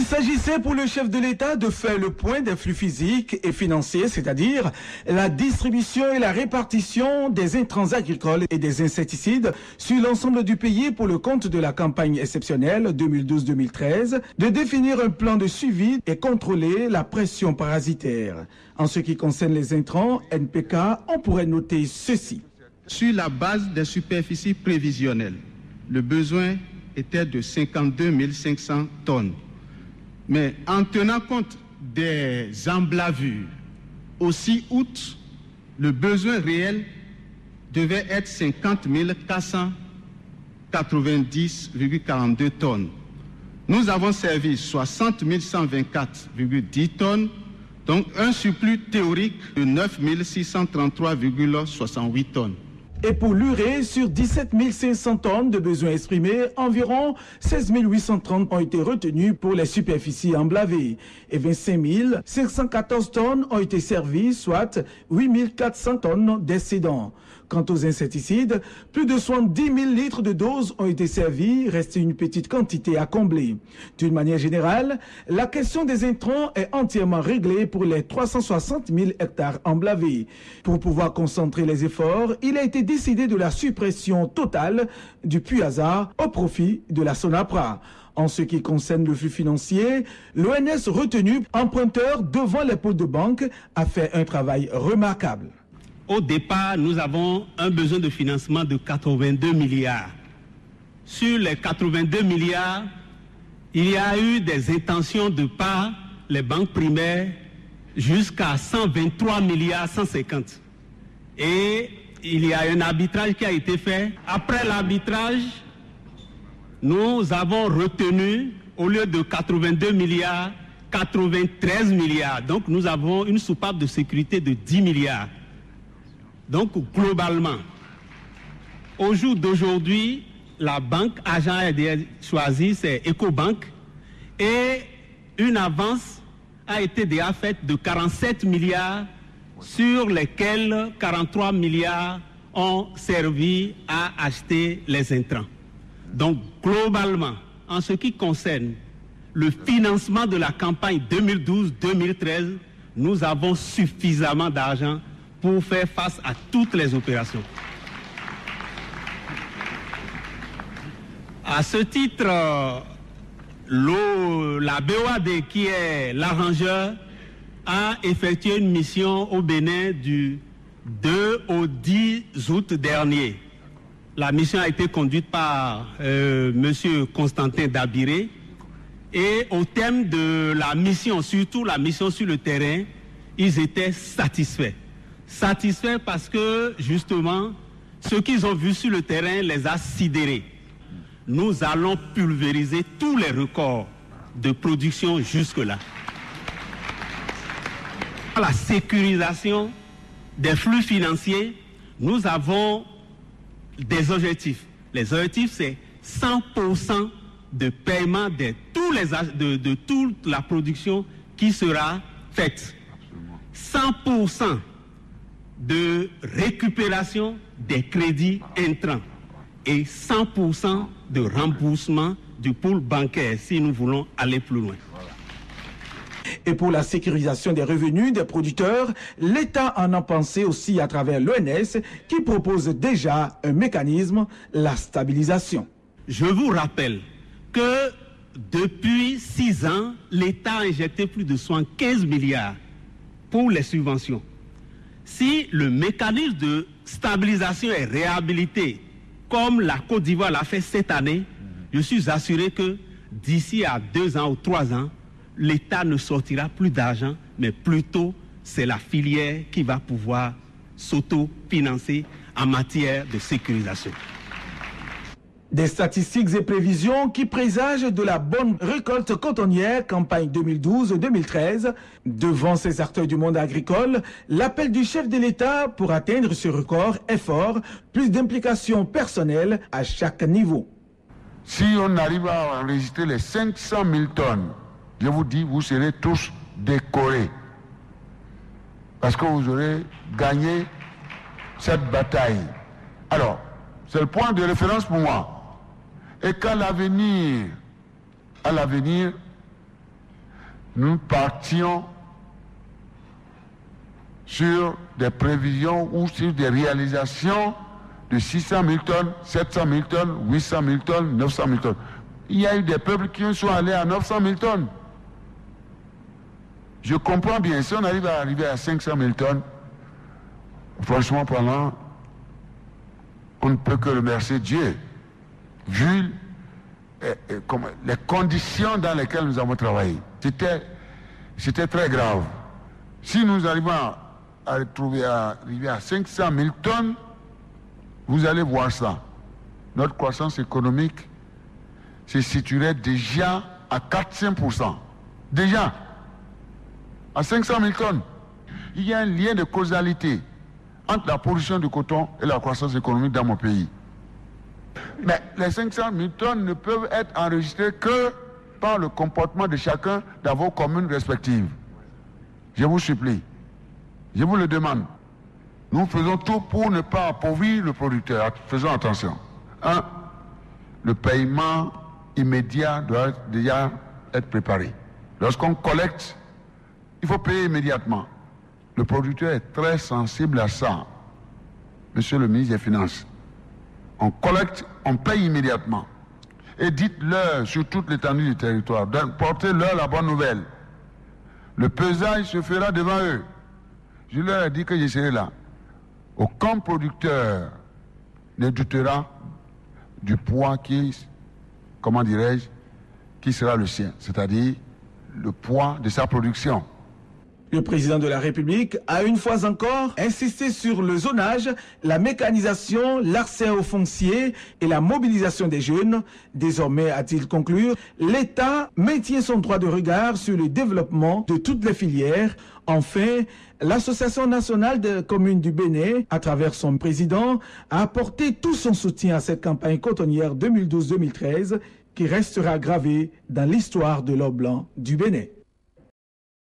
Il s'agissait pour le chef de l'État de faire le point des flux physiques et financiers, c'est-à-dire la distribution et la répartition des intrants agricoles et des insecticides sur l'ensemble du pays pour le compte de la campagne exceptionnelle 2012-2013, de définir un plan de suivi et contrôler la pression parasitaire. En ce qui concerne les intrants NPK, on pourrait noter ceci. Sur la base des superficies prévisionnelles, le besoin était de 52 500 tonnes. Mais en tenant compte des emblavures, au 6 août, le besoin réel devait être 50 490,42 tonnes. Nous avons servi 60 124,10 tonnes, donc un surplus théorique de 9 633,68 tonnes. Et pour l'urée, sur 17 500 tonnes de besoins exprimés, environ 16 830 ont été retenus pour les superficies emblavées et 25 514 tonnes ont été servies, soit 8 400 tonnes d'excédents. Quant aux insecticides, plus de 70 000 litres de doses ont été servis, restait une petite quantité à combler. D'une manière générale, la question des intrants est entièrement réglée pour les 360 000 hectares emblavés. Pour pouvoir concentrer les efforts, il a été décidé de la suppression totale du Puy-Hasard au profit de la Sonapra. En ce qui concerne le flux financier, l'ONS retenu emprunteur devant les pôles de banque a fait un travail remarquable. Au départ, nous avons un besoin de financement de 82 milliards. Sur les 82 milliards, il y a eu des intentions de part les banques primaires jusqu'à 123 milliards 150. Et il y a un arbitrage qui a été fait. Après l'arbitrage, nous avons retenu, au lieu de 82 milliards, 93 milliards. Donc nous avons une soupape de sécurité de 10 milliards. Donc, globalement, au jour d'aujourd'hui, la banque agent choisie, c'est Ecobank, et une avance a été déjà faite de 47 milliards, sur lesquels 43 milliards ont servi à acheter les intrants. Donc, globalement, en ce qui concerne le financement de la campagne 2012-2013, nous avons suffisamment d'argent pour faire face à toutes les opérations. À ce titre, la BOAD, qui est l'arrangeur, a effectué une mission au Bénin du 2 au 10 août dernier. La mission a été conduite par M. Constantin Dabiré, et au thème de la mission, surtout la mission sur le terrain, ils étaient satisfaits. Satisfaits parce que, justement, ce qu'ils ont vu sur le terrain les a sidérés. Nous allons pulvériser tous les records de production jusque-là. La sécurisation des flux financiers, nous avons des objectifs. Les objectifs, c'est 100% de paiement de toute la production qui sera faite. 100% de récupération des crédits intrants et 100% de remboursement du pool bancaire si nous voulons aller plus loin. Et pour la sécurisation des revenus des producteurs, l'État en a pensé aussi à travers l'ONS qui propose déjà un mécanisme, la stabilisation. Je vous rappelle que depuis 6 ans, l'État a injecté plus de 75 milliards pour les subventions. Si le mécanisme de stabilisation est réhabilité, comme la Côte d'Ivoire l'a fait cette année, je suis assuré que d'ici à 2 ans ou 3 ans, l'État ne sortira plus d'argent, mais plutôt c'est la filière qui va pouvoir s'auto-financer en matière de sécurisation. Des statistiques et prévisions qui présagent de la bonne récolte cotonnière campagne 2012-2013. Devant ces acteurs du monde agricole, l'appel du chef de l'État pour atteindre ce record est fort, plus d'implication personnelle à chaque niveau. Si on arrive à enregistrer les 500 000 tonnes, je vous dis, vous serez tous décorés. Parce que vous aurez gagné cette bataille. Alors, c'est le point de référence pour moi. Et qu'à l'avenir, nous partions sur des prévisions ou sur des réalisations de 600 000 tonnes, 700 000 tonnes, 800 000 tonnes, 900 000 tonnes. Il y a eu des peuples qui sont allés à 900 000 tonnes. Je comprends bien, si on arrive à 500 000 tonnes, franchement parlant, on ne peut que remercier Dieu, vu les conditions dans lesquelles nous avons travaillé. C'était très grave. Si nous arrivons à arriver à 500 000 tonnes, vous allez voir ça. Notre croissance économique se situerait déjà à 400%. Déjà, à 500 000 tonnes. Il y a un lien de causalité entre la production de coton et la croissance économique dans mon pays. Mais les 500 000 tonnes ne peuvent être enregistrées que par le comportement de chacun dans vos communes respectives. Je vous supplie, je vous le demande. Nous faisons tout pour ne pas appauvrir le producteur. Faisons attention. 1. Le paiement immédiat doit déjà être préparé. Lorsqu'on collecte, il faut payer immédiatement. Le producteur est très sensible à ça. Monsieur le ministre des Finances, on collecte, on paye immédiatement. Et dites-leur sur toute l'étendue du territoire, portez-leur la bonne nouvelle. Le pesage se fera devant eux. Je leur ai dit que je serai là. Aucun producteur ne doutera du poids qui sera le sien, c'est-à-dire le poids de sa production. Le président de la République a une fois encore insisté sur le zonage, la mécanisation, l'accès au foncier et la mobilisation des jeunes. Désormais, a-t-il conclu, l'État maintient son droit de regard sur le développement de toutes les filières. Enfin, l'Association nationale des communes du Bénin, à travers son président, a apporté tout son soutien à cette campagne cotonnière 2012-2013 qui restera gravée dans l'histoire de l'or blanc du Bénin.